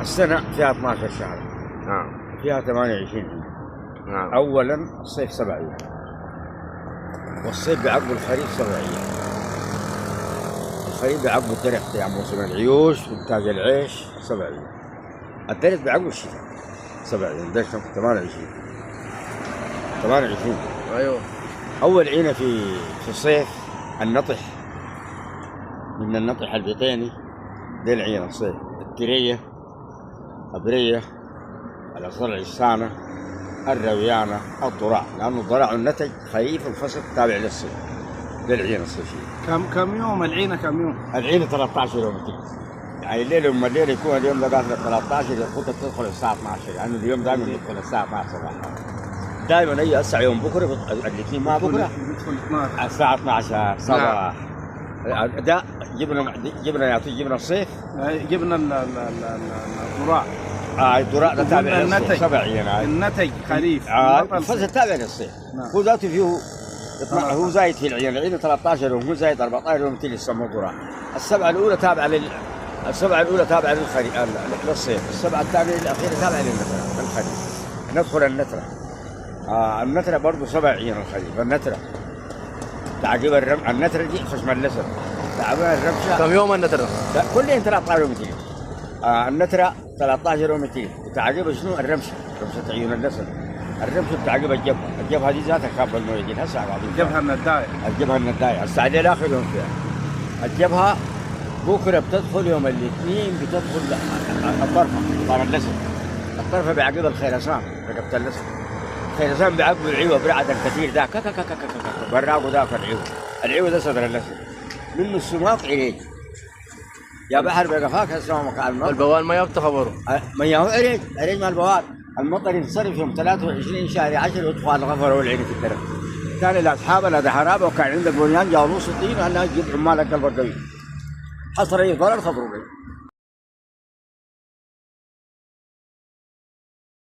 السنة فيها 12 شهر. نعم. فيها 28 يوم. نعم. أولا الصيف 7 أيام، والصيف بعقب الخريف 7 أيام. الخريف بعقب الدرخ يعني موسم العيوش وإنتاج العيش 7 أيام. الدرخ بعقب الشتاء 7 أيام. ده 28. ايوه. أول عينة في الصيف النطح، من النطح البطيني دي العينة الصيف. الترية، البرية، الأصل العسانة، الرويانة، الضراع، لأنه الضراع والنتج خريف الفصل تابع للصيف. دي العينة الصيفية. كم يوم العينة؟ كم يوم؟ العينة 13 يوم يعني الليل لما الليل يكون اليوم ده قاعد 13 الخطة تدخل الساعة 12، لأنه يعني اليوم دائما يدخل الساعة 12 صباحا. دائما هي أسرع يوم بكرة الاثنين ما بكرة الساعة 12 صباح. ده جبنا يعطي جبنا الصيف، جبنا الذراع. الذراع ده تابع للصيف 7 أيام. النتج خريف. الفصل تابع للصيف. هو ذاته فيه هو زايد في العين. العين 13 يوم، هو زايد 14 يوم تيجي يسموه ذراع. السبعة الأولى تابعة للصيف. السبعة الثانية الأخيرة تابعة للخريف. ندخل النترة. النترة برضه 7 أيام الخريف. النترة تعقيب النترة دي خشم اللسن. تعقيب الرمشة. كم يوم النترة؟ كل يوم 13 يوم تيجي. النترة 13 يوم تيجي. وتعقيب شنو؟ الرمشة، رمشة عيون اللسن. الرمشة بتعقيب الجبهة دي ذاتها كابة المويدين هسه قاعدين. الجبهة النداية. السعدية الآخر يوم فيها. الجبهة بكرة بتدخل يوم الاثنين، بتدخل الطرفة طار اللسن. الطرفة بعقب الخيرسان رقبة اللسن. الخيرسان بعقب العيوة برعد الكثير ذاك براقه ذاك العيوة ده صدر اللسن. منه السماق عريج يا بحر بقفاك هسه مكان البوال ما يبتخبره. ما هو عريج مع البوال. المطر ينصرف يوم 23 شهر 10 ويدخل الغفر والعين في الدرب. كان الأصحاب لا حرابة، وكان عندك بنيان جالوس الدين أنها تجيب عمال القلب القوي. حصر أي ضرر خبروا به.